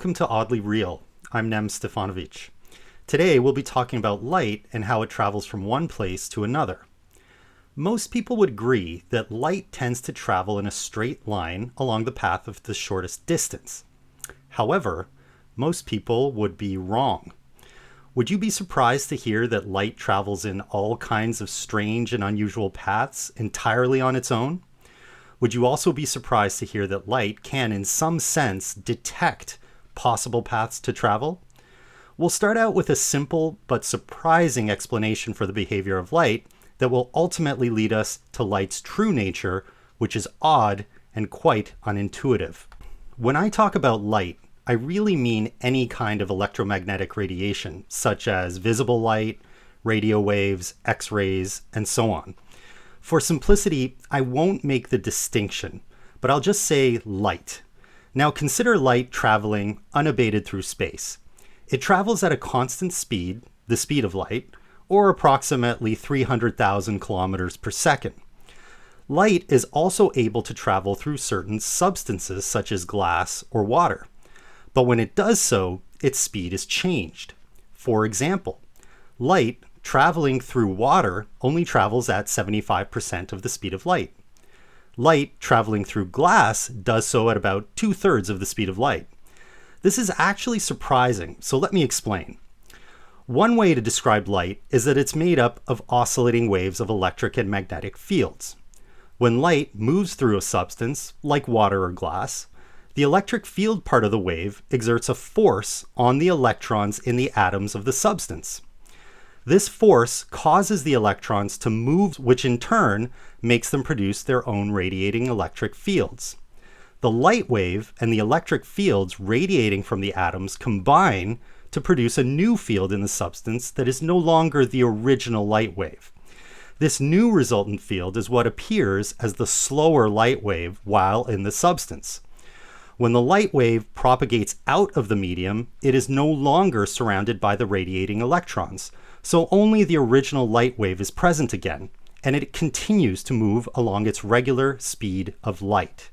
welcome to Oddly Real. I'm Nem Stefanovic. Today we'll be talking about light and how it travels from one place to another. Most people would agree that light tends to travel in a straight line along the path of the shortest distance. However, most people would be wrong. Would you be surprised to hear that light travels in all kinds of strange and unusual paths entirely on its own? Would you also be surprised to hear that light can, in some sense, detect possible paths to travel? We'll start out with a simple but surprising explanation for the behavior of light that will ultimately lead us to light's true nature, which is odd and quite unintuitive. When I talk about light, I really mean any kind of electromagnetic radiation, such as visible light, radio waves, X-rays, and so on. For simplicity, I won't make the distinction, but I'll just say light. Now consider light traveling unabated through space. It travels at a constant speed, the speed of light, or approximately 300,000 kilometers per second. Light is also able to travel through certain substances such as glass or water. But when it does so, its speed is changed. For example, light traveling through water only travels at 75% of the speed of light. Light traveling through glass does so at about 2/3 of the speed of light. This is actually surprising, so let me explain. One way to describe light is that it's made up of oscillating waves of electric and magnetic fields. When light moves through a substance, like water or glass, the electric field part of the wave exerts a force on the electrons in the atoms of the substance. This force causes the electrons to move, which in turn makes them produce their own radiating electric fields. The light wave and the electric fields radiating from the atoms combine to produce a new field in the substance that is no longer the original light wave. This new resultant field is what appears as the slower light wave while in the substance. When the light wave propagates out of the medium, it is no longer surrounded by the radiating electrons, so only the original light wave is present again, and it continues to move along its regular speed of light.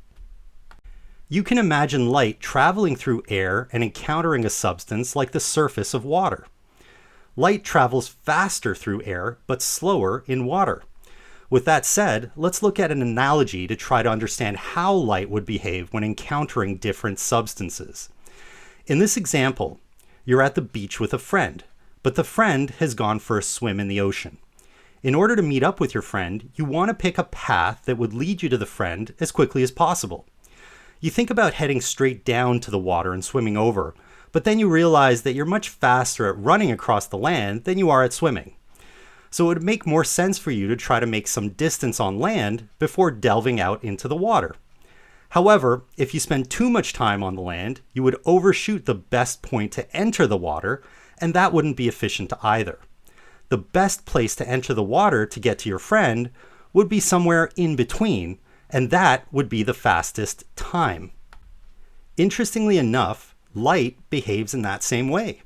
You can imagine light traveling through air and encountering a substance like the surface of water. Light travels faster through air, but slower in water. With that said, let's look at an analogy to try to understand how light would behave when encountering different substances. In this example, you're at the beach with a friend, but the friend has gone for a swim in the ocean. In order to meet up with your friend, you want to pick a path that would lead you to the friend as quickly as possible. You think about heading straight down to the water and swimming over, but then you realize that you're much faster at running across the land than you are at swimming. So it would make more sense for you to try to make some distance on land before delving out into the water. However, if you spend too much time on the land, you would overshoot the best point to enter the water, and that wouldn't be efficient either. The best place to enter the water to get to your friend would be somewhere in between, and that would be the fastest time. Interestingly enough, light behaves in that same way.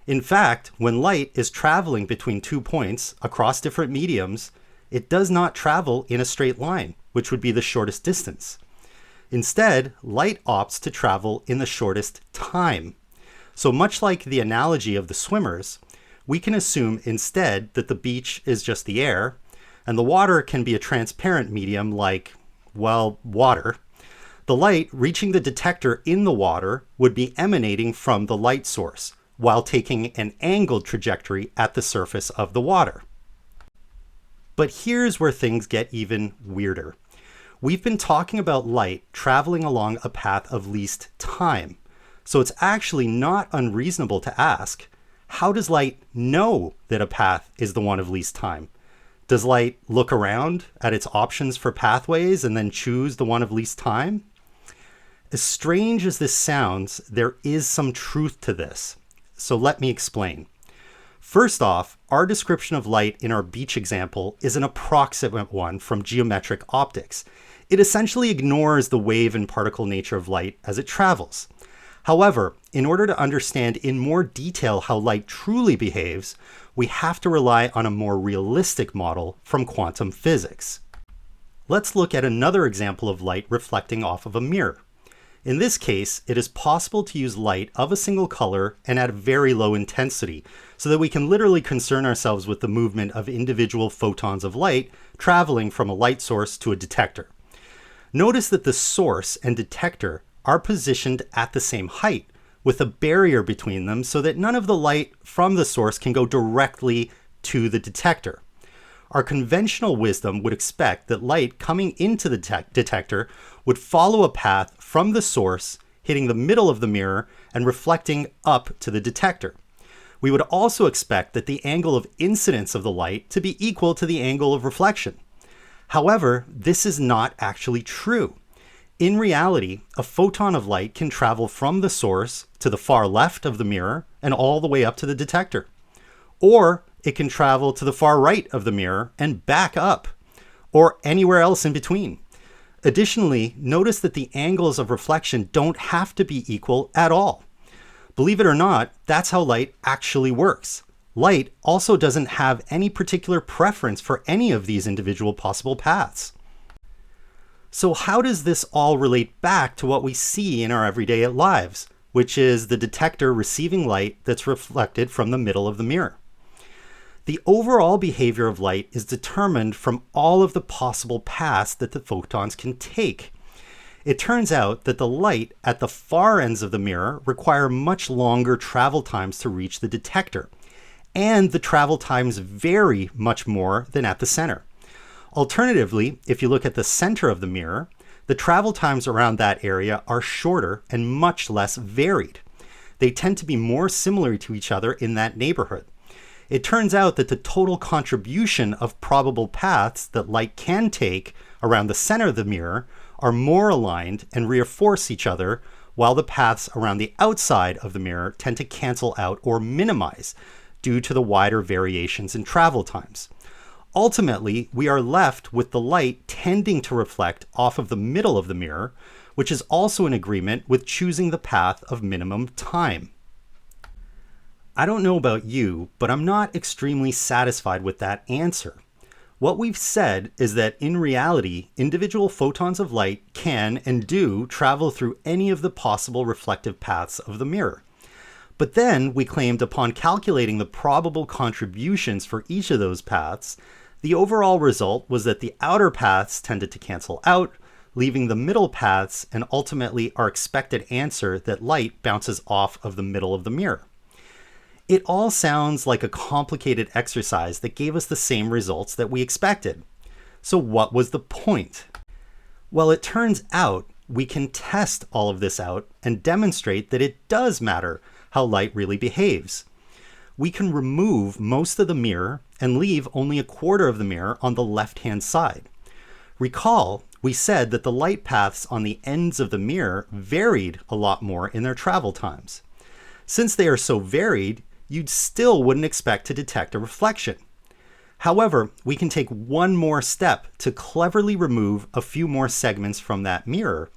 In fact, when light is traveling between 2 points across different mediums, it does not travel in a straight line, which would be the shortest distance. Instead, light opts to travel in the shortest time. So much like the analogy of the swimmers, we can assume instead that the beach is just the air, and the water can be a transparent medium like, well, water. The light reaching the detector in the water would be emanating from the light source, while taking an angled trajectory at the surface of the water. But here's where things get even weirder. We've been talking about light traveling along a path of least time. So it's actually not unreasonable to ask, how does light know that a path is the one of least time? Does light look around at its options for pathways and then choose the one of least time? As strange as this sounds, there is some truth to this. So let me explain. First off, our description of light in our beach example is an approximate one from geometric optics. It essentially ignores the wave and particle nature of light as it travels. However, in order to understand in more detail how light truly behaves, we have to rely on a more realistic model from quantum physics. Let's look at another example of light reflecting off of a mirror. In this case, it is possible to use light of a single color and at a very low intensity, so that we can literally concern ourselves with the movement of individual photons of light traveling from a light source to a detector. Notice that the source and detector are positioned at the same height, with a barrier between them so that none of the light from the source can go directly to the detector. Our conventional wisdom would expect that light coming into the detector would follow a path from the source, hitting the middle of the mirror and reflecting up to the detector. We would also expect that the angle of incidence of the light to be equal to the angle of reflection. However, this is not actually true. In reality, a photon of light can travel from the source to the far left of the mirror and all the way up to the detector. Or it can travel to the far right of the mirror and back up, or anywhere else in between. Additionally, notice that the angles of reflection don't have to be equal at all. Believe it or not, that's how light actually works. Light also doesn't have any particular preference for any of these individual possible paths. So how does this all relate back to what we see in our everyday lives, which is the detector receiving light that's reflected from the middle of the mirror? The overall behavior of light is determined from all of the possible paths that the photons can take. It turns out that the light at the far ends of the mirror require much longer travel times to reach the detector, and the travel times vary much more than at the center. Alternatively, if you look at the center of the mirror, the travel times around that area are shorter and much less varied. They tend to be more similar to each other in that neighborhood. It turns out that the total contribution of probable paths that light can take around the center of the mirror are more aligned and reinforce each other, while the paths around the outside of the mirror tend to cancel out or minimize due to the wider variations in travel times. Ultimately, we are left with the light tending to reflect off of the middle of the mirror, which is also in agreement with choosing the path of minimum time. I don't know about you, but I'm not extremely satisfied with that answer. What we've said is that in reality, individual photons of light can and do travel through any of the possible reflective paths of the mirror. But then we claimed upon calculating the probable contributions for each of those paths, the overall result was that the outer paths tended to cancel out, leaving the middle paths and ultimately our expected answer that light bounces off of the middle of the mirror. It all sounds like a complicated exercise that gave us the same results that we expected. So what was the point? Well, it turns out we can test all of this out and demonstrate that it does matter how light really behaves. We can remove most of the mirror and leave only a quarter of the mirror on the left-hand side. Recall, we said that the light paths on the ends of the mirror varied a lot more in their travel times. Since they are so varied, you still wouldn't expect to detect a reflection. However, we can take one more step to cleverly remove a few more segments from that mirror,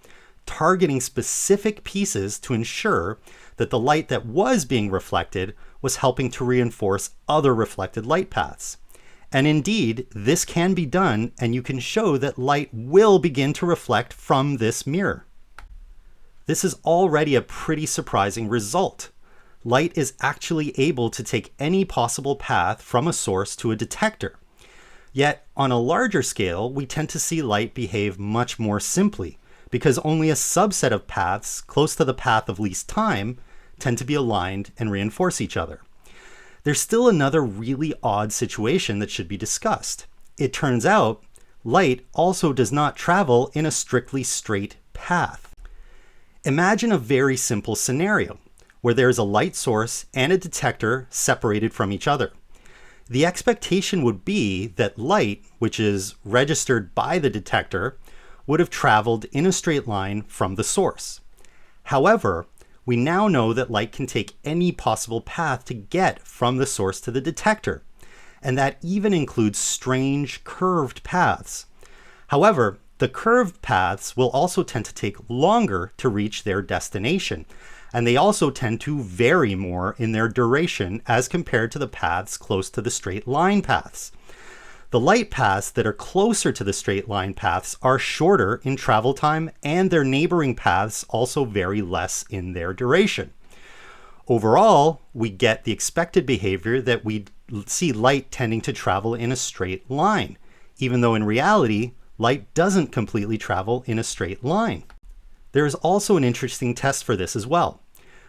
targeting specific pieces to ensure that the light that was being reflected was helping to reinforce other reflected light paths. And indeed, this can be done, and you can show that light will begin to reflect from this mirror. This is already a pretty surprising result. Light is actually able to take any possible path from a source to a detector. Yet, on a larger scale, we tend to see light behave much more simply, because only a subset of paths close to the path of least time tend to be aligned and reinforce each other. There's still another really odd situation that should be discussed. It turns out, light also does not travel in a strictly straight path. Imagine a very simple scenario, where there is a light source and a detector separated from each other. The expectation would be that light, which is registered by the detector, would have traveled in a straight line from the source. However, we now know that light can take any possible path to get from the source to the detector, and that even includes strange curved paths. However, the curved paths will also tend to take longer to reach their destination, and they also tend to vary more in their duration as compared to the paths close to the straight line paths. The light paths that are closer to the straight line paths are shorter in travel time, and their neighboring paths also vary less in their duration. Overall, we get the expected behavior that we see light tending to travel in a straight line, even though in reality, light doesn't completely travel in a straight line. There is also an interesting test for this as well.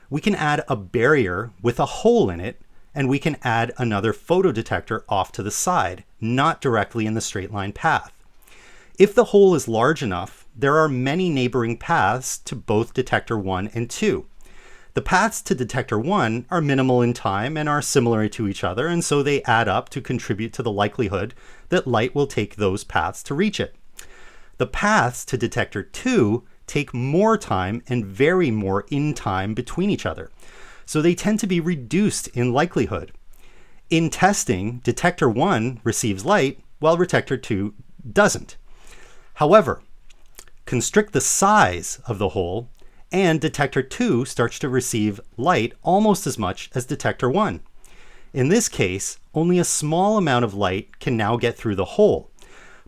We can add a barrier with a hole in it, and we can add another photodetector off to the side, not directly in the straight line path. If the hole is large enough, there are many neighboring paths to both detector 1 and 2. The paths to detector 1 are minimal in time and are similar to each other, and so they add up to contribute to the likelihood that light will take those paths to reach it. The paths to detector 2 take more time and vary more in time between each other, so they tend to be reduced in likelihood. In testing, detector 1 receives light while detector 2 doesn't. However, constrict the size of the hole and detector 2 starts to receive light almost as much as detector 1. In this case, only a small amount of light can now get through the hole,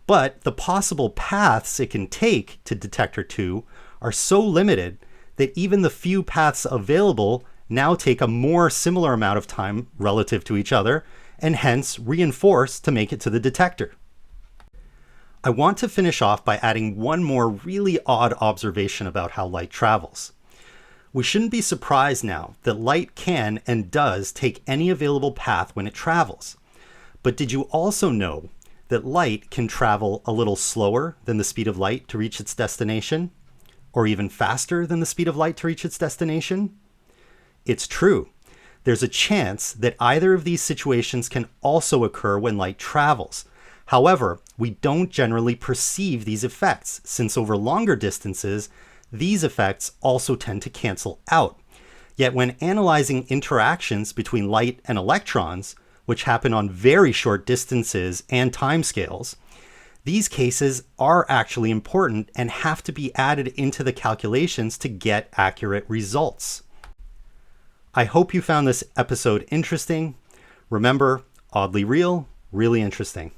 but the possible paths it can take to detector 2 are so limited that even the few paths available now take a more similar amount of time relative to each other and hence reinforce to make it to the detector. I want to finish off by adding one more really odd observation about how light travels. We shouldn't be surprised now that light can and does take any available path when it travels. But did you also know that light can travel a little slower than the speed of light to reach its destination? Or even faster than the speed of light to reach its destination? It's true. There's a chance that either of these situations can also occur when light travels. However, we don't generally perceive these effects, since over longer distances, these effects also tend to cancel out. Yet when analyzing interactions between light and electrons, which happen on very short distances and timescales, these cases are actually important and have to be added into the calculations to get accurate results. I hope you found this episode interesting. Remember, oddly real, really interesting.